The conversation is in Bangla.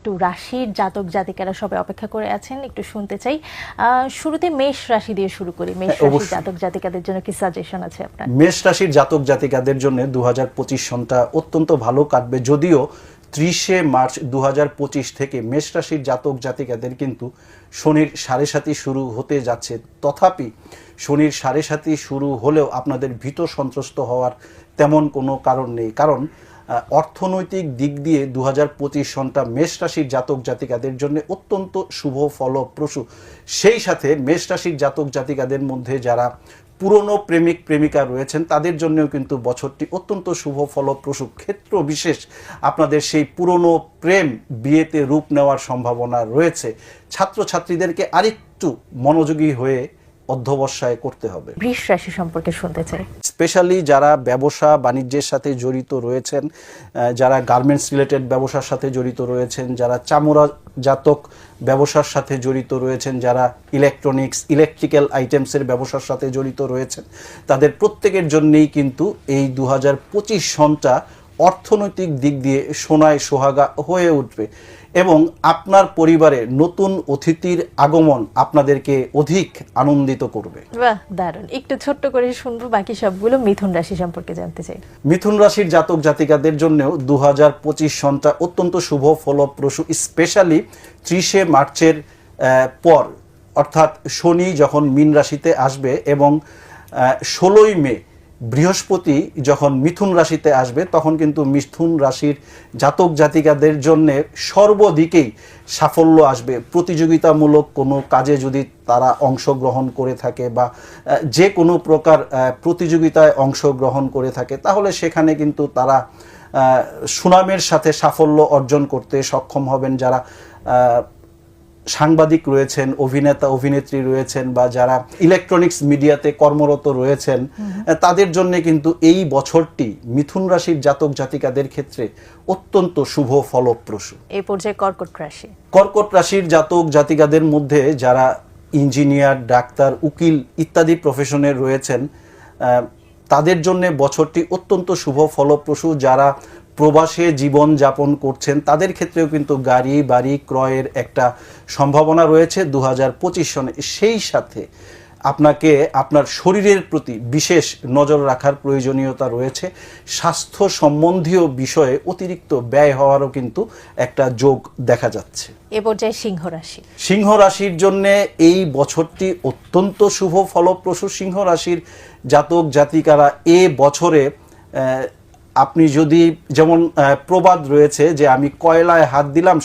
একটু রাশির জাতক জাতিকারা সবাই অপেক্ষা করে আছেন, একটু শুনতে চাই। শুরুতে মেষ রাশি দিয়ে শুরু করি। মেষ রাশির জাতক জাতিকাদের জন্য কি সাজেশন আছে আপনার? মেষ রাশির জাতক জাতিকাদের জন্য 2025 সনটা অত্যন্ত ভালো কাটবে, যদিও 30শে মার্চ 2025 থেকে মেষ রাশির জাতক জাতিকাদের কিন্তু শনির সাড়ে সাতি শুরু হতে যাচ্ছে। তথাপি শনির সাড়ে সাতি শুরু হলেও আপনাদের ভীত সন্ত্রস্ত হওয়ার তেমন কোনো কারণ নেই, কারণ অর্থনৈতিক দিক দিয়ে 2025 সনটা মেষ রাশির জাতক জাতিকাদের জন্য অত্যন্ত শুভ ফলপ্রসূ। সেই সাথে মেষ রাশির জাতক জাতিকাদের মধ্যে যারা পুরনো প্রেমিক প্রেমিকা রয়েছেন তাদের জন্যও কিন্তু বছরটি অত্যন্ত শুভ ফলপ্রসূ। ক্ষেত্র বিশেষ আপনাদের সেই পুরনো প্রেম বিয়েতে রূপ নেওয়ার সম্ভাবনা রয়েছে। ছাত্রছাত্রীদেরকে আরেকটু মনোযোগী হয়ে অধ্যবসায় করতে হবে। বৃষ রাশি সম্পর্কে শুনতে চাই। স্পেশালি যারা ব্যবসা বাণিজ্যের সাথে জড়িত রয়েছেন, যারা গার্মেন্টস রিলেটেড ব্যবসার সাথে জড়িত রয়েছেন, যারা চামড়া জাতক ব্যবসার সাথে জড়িত রয়েছেন, যারা ইলেকট্রনিক্স ইলেকট্রিক্যাল আইটেমসের ব্যবসার সাথে জড়িত রয়েছেন, তাদের প্রত্যেকের জন্যেই কিন্তু এই 2025 সনটা অর্থনৈতিক দিক দিয়ে সোনায় সোহাগা হয়ে উঠবে এবং আপনার পরিবারে নতুন অতিথির আগমন আপনাদেরকে অধিক আনন্দিত করবে। বাহ, দারুণ। একটু ছোট্ট করে শুনবো বাকি সবগুলো। মিথুন রাশি সম্পর্কে জানতে চাই। মিথুন রাশির জাতক জাতিকাদের জন্যও 2025 সনটা অত্যন্ত শুভ ফলপ্রসূ। স্পেশালি 30শে মার্চের পর, অর্থাৎ শনি যখন মীন রাশিতে আসবে এবং 16ই মে বৃহস্পতি যখন মিথুন রাশিতে আসবে, তখন কিন্তু মিথুন রাশির জাতক জাতিকাদের জন্য সর্বদিকেই সাফল্য আসবে। প্রতিযোগিতামূলক কোনো কাজে যদি তারা অংশগ্রহণ করে থাকে বা যে কোনো প্রকার প্রতিযোগিতায় অংশগ্রহণ করে থাকে, তাহলে সেখানে কিন্তু তারা সুনামের সাথে সাফল্য অর্জন করতে সক্ষম হবেন। যারা সাংবাদিক রয়েছেন, অভিনেতা অভিনেত্রী রয়েছেন বা যারা ইলেকট্রনিক্স মিডিয়াতে কর্মরত রয়েছেন, তাদের জন্য কিন্তু এই বছরটি মিথুন রাশির জাতক জাতিকাদের ক্ষেত্রে অত্যন্ত শুভ ফলপ্রসূ। এই পর্যায়ে কর্কট রাশি। কর্কট রাশির জাতক জাতিকাদের মধ্যে যারা ইঞ্জিনিয়ার, ডাক্তার, উকিল ইত্যাদি প্রফেশনে রয়েছেন, তাদের জন্য বছরটি অত্যন্ত শুভ ফলপ্রসূ। যারা প্রবাসে জীবন যাপন করছেন তাদের ক্ষেত্রেও কিন্তু গাড়ি বাড়ি ক্রয়ের একটা সম্ভাবনা রয়েছে 2025 সনে। সেই সাথে আপনাকে আপনার শরীরের প্রতি বিশেষ নজর রাখার প্রয়োজনীয়তা রয়েছে। স্বাস্থ্য সম্বন্ধীয় বিষয়ে অতিরিক্ত ব্যয় হওয়ারও কিন্তু একটা যোগ দেখা যাচ্ছে। এ পর্যায়ে সিংহ রাশি। সিংহ রাশির জন্য এই বছরটি অত্যন্ত শুভ ফলপ্রসূ। সিংহ রাশির জাতক জাতিকারা এ বছরে আপনি যদি, যেমন প্রবাদ রয়েছে যে আমি কয়লায় হাত দিলাম